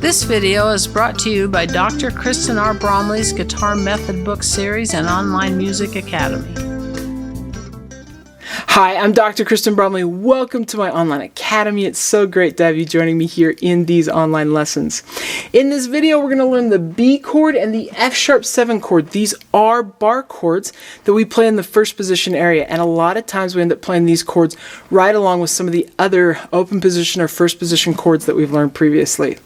This video is brought to you by Dr. Kristen R. Bromley's Guitar Method Book Series and Online Music Academy. Hi, I'm Dr. Kristen Bromley. Welcome to my online academy. It's so great to have you joining me here in these online lessons. In this video, we're going to learn the B chord and the F-sharp 7 chord. These are bar chords that we play in the first position area, and a lot of times we end up playing these chords right along with some of the other open position or first position chords that we've learned previously.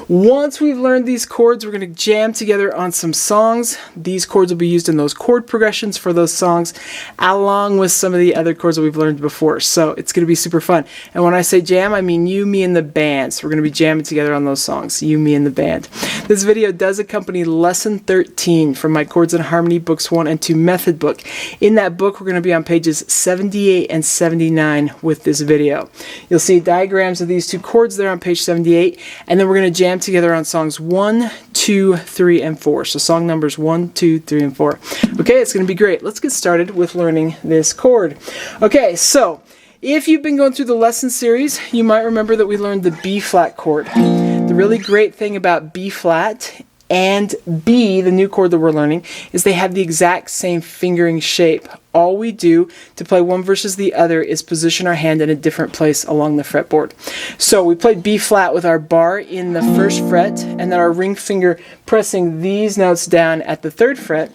Once we've learned these chords, we're going to jam together on some songs. These chords will be used in those chord progressions for those songs, along with some of the other chords that we've learned before. So it's going to be super fun. And when I say jam, I mean you, me, and the band. So we're going to be jamming together on those songs, you, me, and the band. This video does accompany Lesson 13 from my Chords and Harmony Books 1 and 2 Method book. In that book, we're going to be on pages 78 and 79 with this video. You'll see diagrams of these two chords there on page 78, and then we're going to jam together on songs 1, 2, 3, and 4. So song numbers 1, 2, 3, and 4. Okay, it's going to be great. Let's get started with learning this chord. Okay, so if you've been going through the lesson series, you might remember that we learned the B flat chord. The really great thing about B flat and B, the new chord that we're learning, is they have the exact same fingering shape. All we do to play one versus the other is position our hand in a different place along the fretboard. So we played B flat with our bar in the first fret, and then our ring finger pressing these notes down at the third fret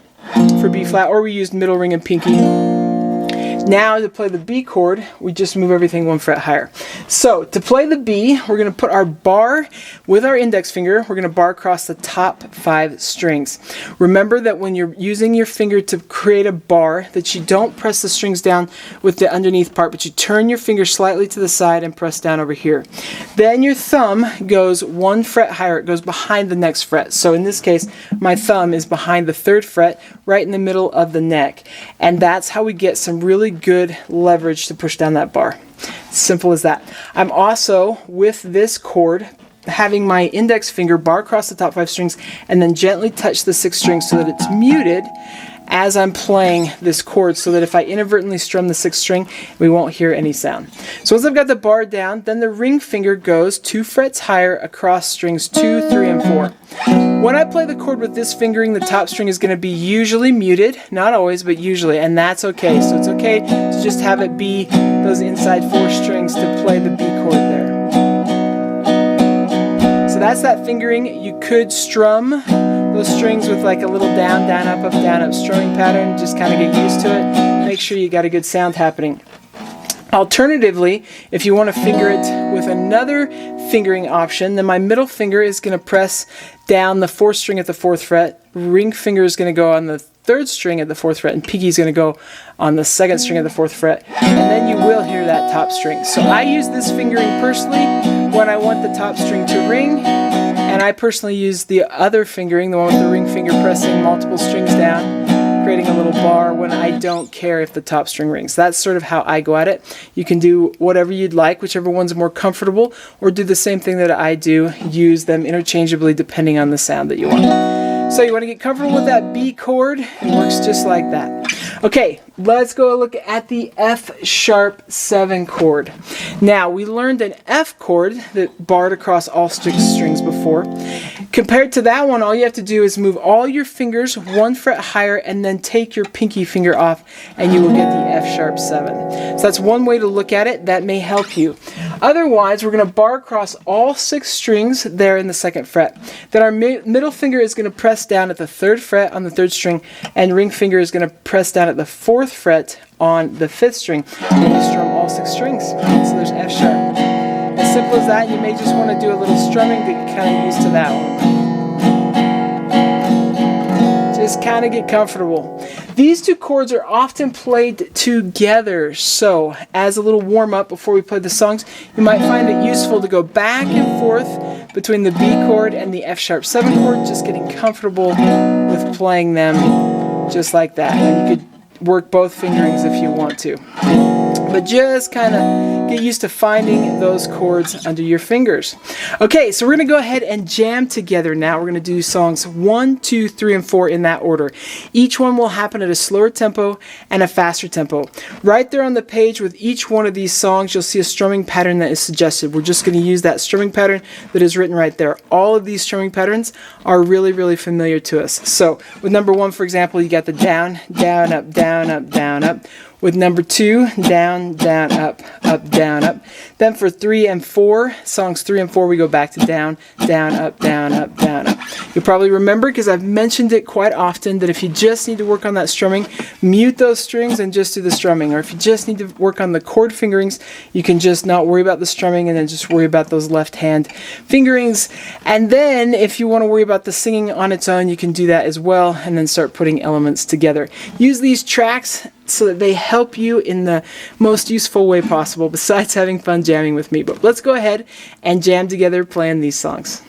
for B flat, or we used middle ring and pinky. Now to play the B chord, we just move everything one fret higher. So to play the B, we're going to put our bar with our index finger. We're going to bar across the top 5 strings. Remember that when you're using your finger to create a bar, that you don't press the strings down with the underneath part, but you turn your finger slightly to the side and press down over here. Then your thumb goes 1 fret higher. It goes behind the next fret. So in this case, my thumb is behind the 3rd fret, right in the middle of the neck. And that's how we get some really good leverage to push down that bar. Simple as that. I'm also, with this chord, having my index finger bar across the top 5 strings and then gently touch the 6th string so that it's muted as I'm playing this chord, so that if I inadvertently strum the 6th string, we won't hear any sound. So once I've got the bar down, then the ring finger goes 2 frets higher across strings 2, 3, and 4. When I play the chord with this fingering, the top string is going to be usually muted, not always, but usually, and that's okay. So it's okay to just have it be those inside 4 strings to play the B chord there. So that's that fingering. You could strum those strings with like a little down, down, up, strumming pattern. Just kind of get used to it. Make sure you got a good sound happening. Alternatively, if you want to finger it with another fingering option, then my middle finger is going to press down the 4th string at the 4th fret. Ring finger is going to go on the 3rd string at the 4th fret, and pinky is going to go on the 2nd string at the 4th fret, and then you will hear that top string. So I use this fingering personally when I want the top string to ring, and I personally use the other fingering, the one with the ring finger pressing multiple strings down, creating a little bar when I don't care if the top string rings. That's sort of how I go at it. You can do whatever you'd like, whichever one's more comfortable, or do the same thing that I do, use them interchangeably depending on the sound that you want. So you want to get comfortable with that B chord. It works just like that. Okay, let's go look at the F-sharp 7 chord. Now, we learned an F chord that barred across all 6 strings before. Compared to that one, all you have to do is move all your fingers 1 fret higher and then take your pinky finger off, and you will get the F-sharp 7. So that's one way to look at it. That may help you. Otherwise, we're going to bar across all 6 strings there in the 2nd fret. Then our middle finger is going to press down at the 3rd fret on the 3rd string, and ring finger is going to press down at the 4th fret on the 5th string. And you strum all 6 strings. So there's F sharp. As simple as that. You may just want to do a little strumming to get kind of used to that one. Just kind of get comfortable. These two chords are often played together, so as a little warm-up before we play the songs, you might find it useful to go back and forth between the B chord and the F-sharp 7 chord, just getting comfortable with playing them just like that. And you could work both fingerings if you want to. But just kind of get used to finding those chords under your fingers. Okay, so we're going to go ahead and jam together now. We're going to do songs 1, 2, 3, and 4 in that order. Each one will happen at a slower tempo and a faster tempo. Right there on the page with each one of these songs, you'll see a strumming pattern that is suggested. We're just going to use that strumming pattern that is written right there. All of these strumming patterns are really, really familiar to us. So with number 1, for example, you got the down, down, up, down, up, down, up. With number 2, down, down, up, down, up. Then for 3 and 4, songs 3 and 4, we go back to down, down, up, down, up, down, up. You'll probably remember, because I've mentioned it quite often, that if you just need to work on that strumming, mute those strings and just do the strumming. Or if you just need to work on the chord fingerings, you can just not worry about the strumming and then just worry about those left hand fingerings. And then if you want to worry about the singing on its own, you can do that as well, and then start putting elements together. Use these tracks so that they help you in the most useful way possible, besides having fun jamming with me. But let's go ahead and jam together playing these songs.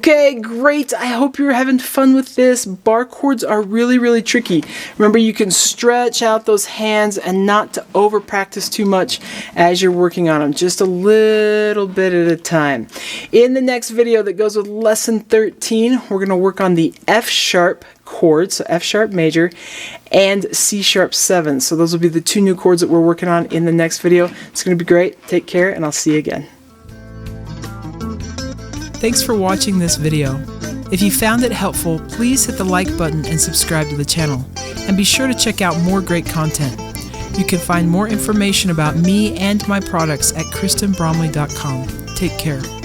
Okay, great. I hope you're having fun with this. Bar chords are really, really tricky. Remember, you can stretch out those hands and not to over practice too much as you're working on them. Just a little bit at a time. In the next video that goes with lesson 13, we're going to work on the F sharp chord, so F sharp major, and C sharp 7. So those will be the two new chords that we're working on in the next video. It's going to be great. Take care, and I'll see you again. Thanks for watching this video. If you found it helpful, please hit the like button and subscribe to the channel. And be sure to check out more great content. You can find more information about me and my products at KristenBromley.com. Take care.